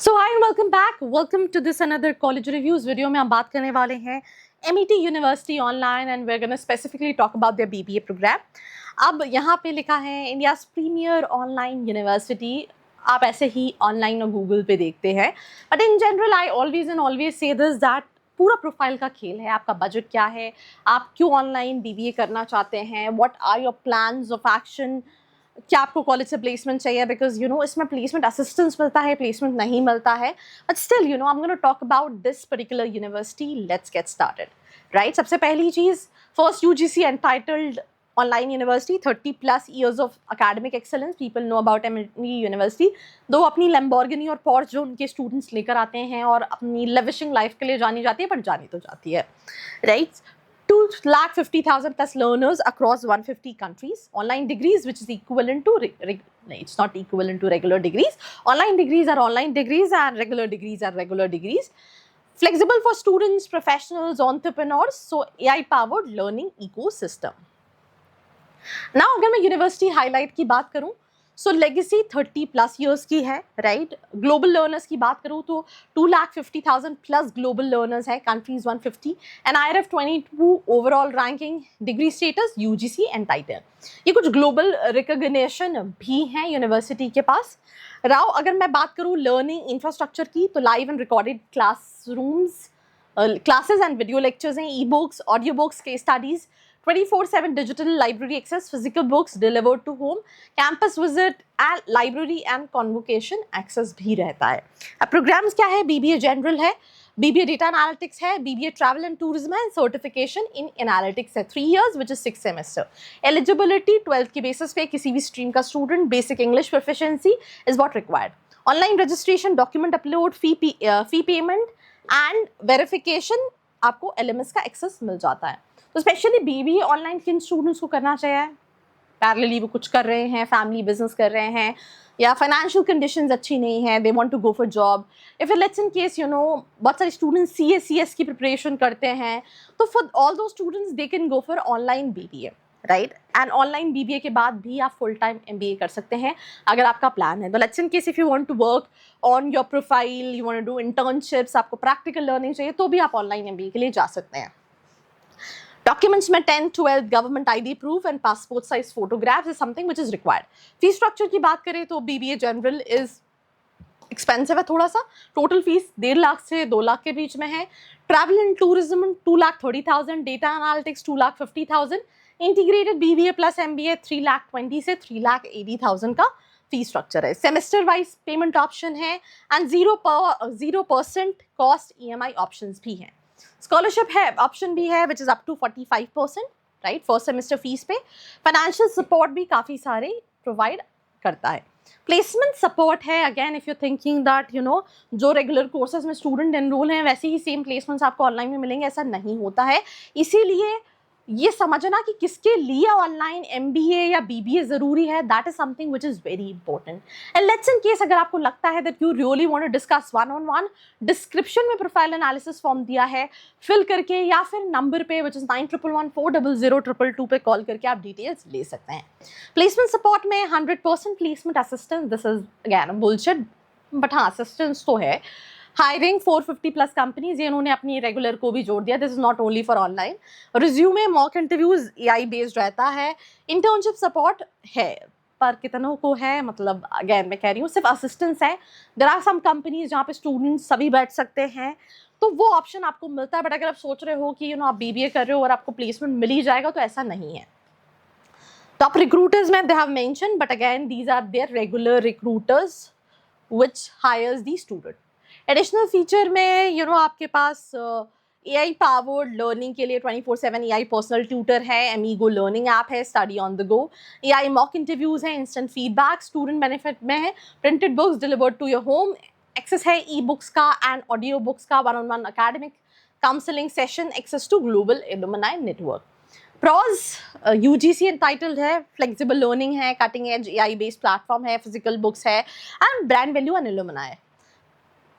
So hi welcome back, welcome to this another college reviews video में हम बात करने वाले हैं MET university online and we are gonna specifically talk about their BBA program. अब यहाँ पे लिखा है इंडियाज प्रीमियर ऑनलाइन यूनिवर्सिटी। आप ऐसे ही ऑनलाइन और गूगल पे देखते हैं, but in general I always say this that पूरा प्रोफाइल का खेल है। आपका बजट क्या है, आप क्यों ऑनलाइन बीबीए करना चाहते हैं, what are your plans of action, क्या आपको कॉलेज से प्लेसमेंट चाहिए, बिकॉज इसमें प्लेसमेंट असिस्टेंस मिलता है, प्लेसमेंट नहीं मिलता है, but still I am gonna talk about this particular university. Let's get started. Right, सबसे पहली चीज़, first UGC entitled online university, 30+ years of academic excellence, people know about MIT university. दो अपनी लैम्बोर्गिनी और पोर्श जो उनके स्टूडेंट्स लेकर आते हैं और अपनी लेविशिंग लाइफ के लिए जानी जाती है, पर जानी तो जाती है। Right, 250,000 plus learners across 150 countries. Online degrees, which is equivalent to it's not equivalent to regular degrees. Online degrees are online degrees and regular degrees are regular degrees. Flexible for students, professionals, entrepreneurs. So AI-powered learning ecosystem. Now, अगर मैं university highlight की बात करूं, सो legacy 30+ years की है। Right, global learners की बात करूँ तो 250,000 प्लस ग्लोबल लर्नर्स है, countries 150, and IRF 22 overall ranking, degree status UGC entitle. ये कुछ ग्लोबल रिकॉग्निशन भी हैं यूनिवर्सिटी के पास। राव, अगर मैं बात करूँ लर्निंग इंफ्रास्ट्रक्चर की, तो live and recorded classrooms, classes and video lectures हैं, e books, audio books, case studies, 24/7 digital library access, physical books delivered to home, campus visit and library and convocation access भी रहता है। अब programmes क्या है, BBA general है, BBA data analytics है, BBA travel and tourism है, certification इन analytics है, 3 years which is 6 semester। Eligibility 12th के बेसिस पे किसी भी स्ट्रीम का student, basic English proficiency is what required. Online registration, document upload, fee payment and verification, आपको LMS का एक्सेस मिल जाता है। तो स्पेशली बीबीए ऑनलाइन किन स्टूडेंट्स को करना चाहिए, पैरेलली वो कुछ कर रहे हैं, फैमिली बिजनेस कर रहे हैं, या फाइनेंशियल कंडीशंस अच्छी नहीं है, they want to go for job, if let's in case बहुत सारे स्टूडेंट्स CS की प्रिपरेशन करते हैं, तो फॉर ऑल दो students they can go for online BBA. Right, and online BBA के बाद भी आप फुल टाइम MBA कर सकते हैं अगर आपका प्लान है। तो let's in case if you want to work on your profile, you want to do internships, आपको प्रैक्टिकल लर्निंग चाहिए, तो भी आप ऑनलाइन MBA के लिए जा सकते हैं। डॉक्यूमेंट्स में 10th 12th government ID proof and passport size photographs is something which is required. Fee structure की बात करें तो BBA जनरल इज एक्सपेंसिव है थोड़ा सा, टोटल फीस 1.5 लाख से 2 लाख के बीच में है। Travel and tourism 2,30,000, data analytics 2,50,000, integrated BBA plus MBA 3,20,000 से 3,80,000 का फी स्ट्रक्चर है। सेमेस्टर वाइज पेमेंट ऑप्शन है एंड 0% कॉस्ट EMI ऑप्शंस भी हैं। स्कॉलरशिप है, ऑप्शन भी है, which is up to 45%। Right, first semester fees पे फाइनेंशियल सपोर्ट भी काफ़ी सारे प्रोवाइड करता है। प्लेसमेंट सपोर्ट है, again if you thinking that जो रेगुलर कोर्सेज में स्टूडेंट एनरोल हैं वैसे ही सेम प्लेसमेंट्स आपको ऑनलाइन में मिलेंगे, ऐसा नहीं होता है। इसीलिए ये समझना कि किसके लिए ऑनलाइन MBA या BBA ज़रूरी है, that is something which is very important. And let's in case अगर आपको लगता है that you really want to discuss 1-on-1, description में प्रोफाइल एनालिसिस फॉर्म दिया है, फिल करके या फिर नंबर पे विच इज़ 9111400222 पे कॉल करके आप डिटेल्स ले सकते हैं। प्लेसमेंट सपोर्ट में 100% placement assistance, this is again bullshit, but हाँ असिस्टेंस तो है। हायरिंग 450+ कंपनीज, ये उन्होंने अपनी रेगुलर को भी जोड़ दिया, this is not only for online. Resume, mock interviews AI based रहता है। इंटर्नशिप सपोर्ट है, पर कितनों को है, मतलब अगेन मैं कह रही हूँ सिर्फ असिस्टेंस है। देयर आर सम कंपनीज जहाँ पे स्टूडेंट्स सभी बैठ सकते हैं, तो वो ऑप्शन आपको मिलता है। बट अगर आप सोच रहे हो कि आप BBA कर रहे हो और आपको प्लेसमेंट मिल ही जाएगा, तो ऐसा नहीं है। टॉप रिक्रूटर्स में they have mention, but again these are their regular recruiters which hires the student. Additional feature में आपके पास AI पावर्ड लर्निंग के लिए 24/7 AI पर्सनल ट्यूटर है, Amigo लर्निंग ऐप है, study on the go, AI mock interviews है, instant feedback, student benefit में है, printed books delivered to your home, access है ई बुक्स का एंड ऑडियो बुक्स का, 1-on-1 academic counselling session, access to global alumni network. Pros UGC entitled है, flexible learning है, cutting edge AI based platform है, physical books है and brand value and alumni है।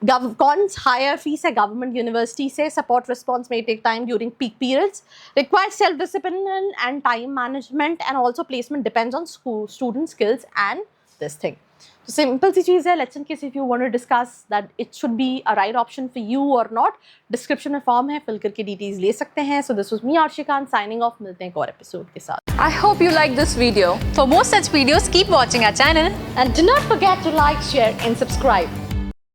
Cons, higher fees है government university से, support response may take time during peak periods, required self discipline and time management, and also placement depends on school student skills and this thing. तो simple सी चीज़ है, let's in case if you want to discuss that it should be a right option for you और not, description में form है, fill करके details ले सकते हैं. So this was me Arshikan signing off. मिलते हैं एक और एपिसोड के साथ. I hope you like this video. For more such videos, keep watching our channel. And do not forget to like, share and subscribe.